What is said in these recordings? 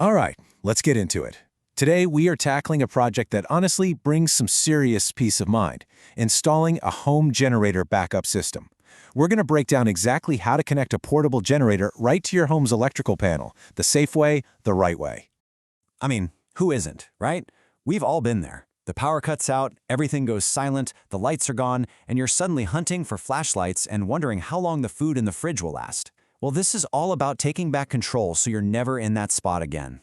All right, let's get into it. Today, we are tackling a project that honestly brings some serious peace of mind, installing a home generator backup system. We're going to break down exactly how to connect a portable generator right to your home's electrical panel, the safe way, the right way. I mean, who isn't, right? We've all been there. The power cuts out, everything goes silent, the lights are gone, and you're suddenly hunting for flashlights and wondering how long the food in the fridge will last. Well, this is all about taking back control so you're never in that spot again.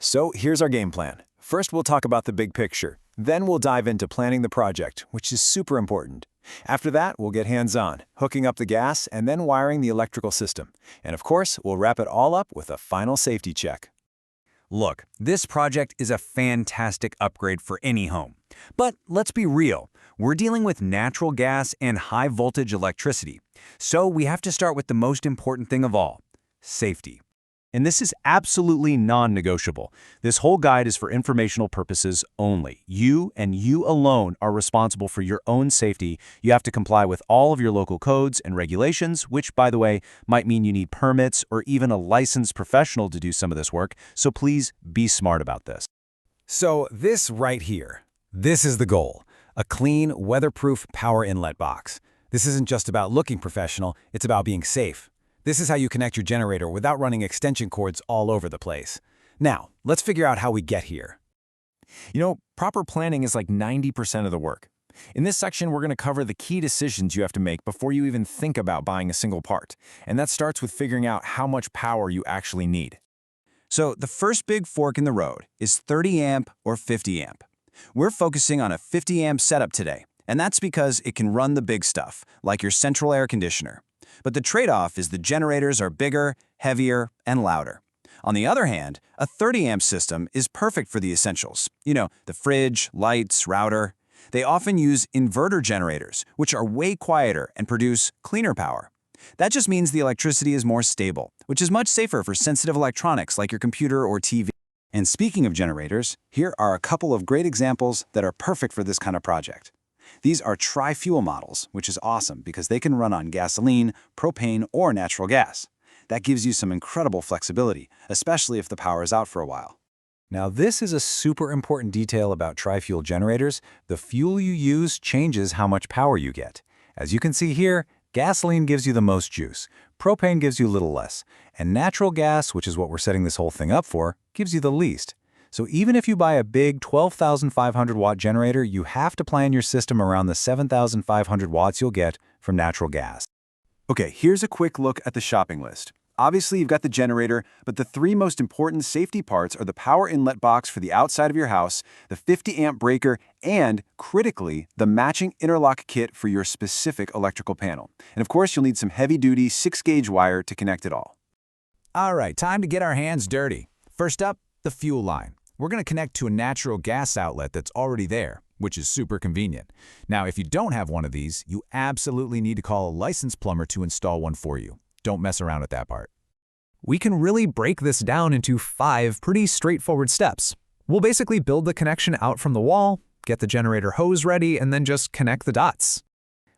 So here's our game plan. First, we'll talk about the big picture. Then we'll dive into planning the project, which is super important. After that, we'll get hands-on, hooking up the gas and then wiring the electrical system. And of course, we'll wrap it all up with a final safety check. Look, this project is a fantastic upgrade for any home. But let's be real, we're dealing with natural gas and high-voltage electricity. So we have to start with the most important thing of all, safety. And this is absolutely non-negotiable. This whole guide is for informational purposes only. You and you alone are responsible for your own safety. You have to comply with all of your local codes and regulations, which, by the way, might mean you need permits or even a licensed professional to do some of this work, so please be smart about this. So this right here, this is the goal, a clean, weatherproof power inlet box. This isn't just about looking professional, it's about being safe. This is how you connect your generator without running extension cords all over the place. Now, let's figure out how we get here. Proper planning is like 90% of the work. In this section, we're going to cover the key decisions you have to make before you even think about buying a single part. And that starts with figuring out how much power you actually need. So the first big fork in the road is 30 amp or 50 amp. We're focusing on a 50 amp setup today, and that's because it can run the big stuff, like your central air conditioner. But the trade-off is the generators are bigger, heavier, and louder. On the other hand, a 30 amp system is perfect for the essentials. The fridge, lights, router. They often use inverter generators, which are way quieter and produce cleaner power. That just means the electricity is more stable, which is much safer for sensitive electronics like your computer or TV. And speaking of generators, here are a couple of great examples that are perfect for this kind of project. These are tri-fuel models, which is awesome because they can run on gasoline, propane, or natural gas. That gives you some incredible flexibility, especially if the power is out for a while. Now, this is a super important detail about tri-fuel generators. The fuel you use changes how much power you get. As you can see here, gasoline gives you the most juice, propane gives you a little less, and natural gas, which is what we're setting this whole thing up for, gives you the least. So even if you buy a big 12,500 watt generator, you have to plan your system around the 7,500 watts you'll get from natural gas. Okay, here's a quick look at the shopping list. Obviously, you've got the generator, but the three most important safety parts are the power inlet box for the outside of your house, the 50 amp breaker, and, critically, the matching interlock kit for your specific electrical panel. And of course, you'll need some heavy-duty 6-gauge wire to connect it all. All right, time to get our hands dirty. First up, the fuel line. We're going to connect to a natural gas outlet that's already there, which is super convenient. Now, if you don't have one of these, you absolutely need to call a licensed plumber to install one for you. Don't mess around with that part. We can really break this down into 5 pretty straightforward steps. We'll basically build the connection out from the wall, get the generator hose ready, and then just connect the dots.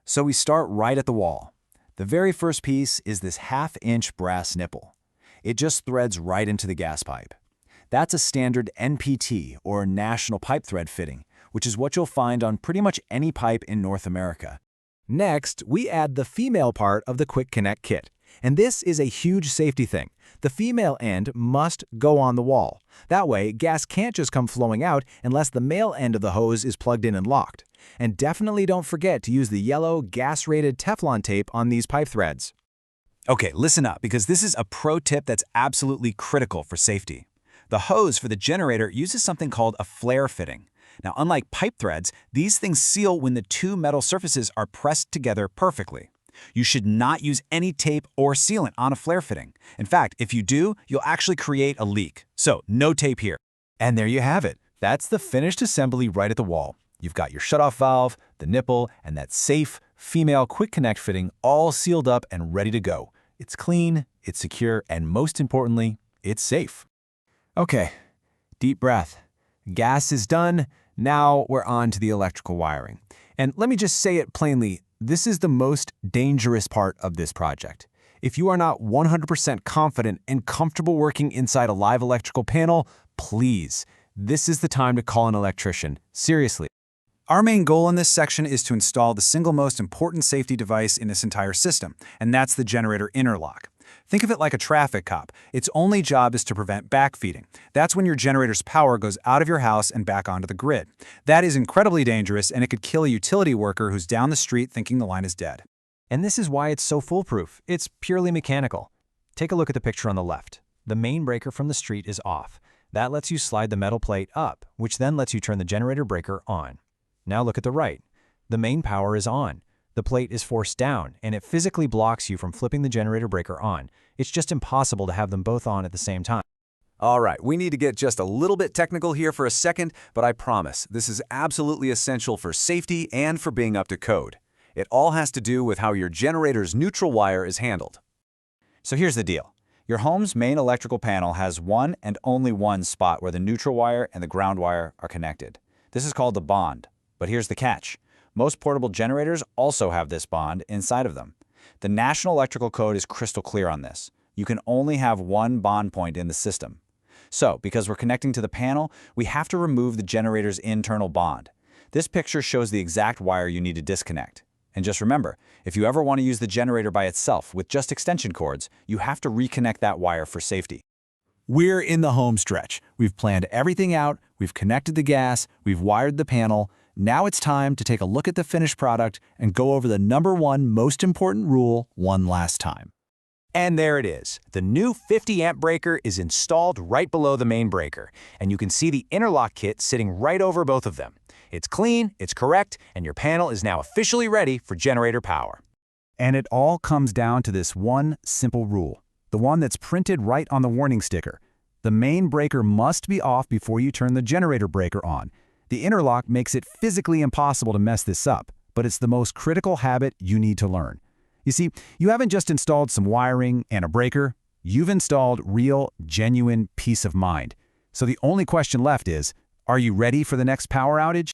So we start right at the wall. The very first piece is this 1/2-inch brass nipple. It just threads right into the gas pipe. That's a standard NPT, or National Pipe Thread fitting, which is what you'll find on pretty much any pipe in North America. Next, we add the female part of the Quick Connect kit. And this is a huge safety thing. The female end must go on the wall. That way, gas can't just come flowing out unless the male end of the hose is plugged in and locked. And definitely don't forget to use the yellow gas-rated Teflon tape on these pipe threads. Okay, listen up, because this is a pro tip that's absolutely critical for safety. The hose for the generator uses something called a flare fitting. Now, unlike pipe threads, these things seal when the two metal surfaces are pressed together perfectly. You should not use any tape or sealant on a flare fitting. In fact, if you do, you'll actually create a leak. So, no tape here. And there you have it. That's the finished assembly right at the wall. You've got your shutoff valve, the nipple, and that safe, female Quick Connect fitting all sealed up and ready to go. It's clean, it's secure, and most importantly, it's safe. Okay, deep breath. Gas is done. Now we're on to the electrical wiring. And let me just say it plainly, this is the most dangerous part of this project. If you are not 100% confident and comfortable working inside a live electrical panel, please, this is the time to call an electrician. Seriously. Our main goal in this section is to install the single most important safety device in this entire system, and that's the generator interlock. Think of it like a traffic cop. Its only job is to prevent backfeeding. That's when your generator's power goes out of your house and back onto the grid. That is incredibly dangerous, and it could kill a utility worker who's down the street thinking the line is dead. And this is why it's so foolproof. It's purely mechanical. Take a look at the picture on the left. The main breaker from the street is off. That lets you slide the metal plate up, which then lets you turn the generator breaker on. Now look at the right. The main power is on. The plate is forced down, and it physically blocks you from flipping the generator breaker on. It's just impossible to have them both on at the same time. All right, we need to get just a little bit technical here for a second, but I promise this is absolutely essential for safety and for being up to code. It all has to do with how your generator's neutral wire is handled. So here's the deal. Your home's main electrical panel has one and only one spot where the neutral wire and the ground wire are connected. This is called the bond. But here's the catch. Most portable generators also have this bond inside of them. The National Electrical Code is crystal clear on this. You can only have one bond point in the system. So, because we're connecting to the panel, we have to remove the generator's internal bond. This picture shows the exact wire you need to disconnect. And just remember, if you ever want to use the generator by itself with just extension cords, you have to reconnect that wire for safety. We're in the home stretch. We've planned everything out, we've connected the gas, we've wired the panel. Now it's time to take a look at the finished product and go over the #1 most important rule one last time. And there it is. The new 50-amp breaker is installed right below the main breaker, and you can see the interlock kit sitting right over both of them. It's clean, it's correct, and your panel is now officially ready for generator power. And it all comes down to this one simple rule, the one that's printed right on the warning sticker. The main breaker must be off before you turn the generator breaker on. The interlock makes it physically impossible to mess this up, but it's the most critical habit you need to learn. You see, you haven't just installed some wiring and a breaker, you've installed real, genuine peace of mind. So the only question left is, are you ready for the next power outage?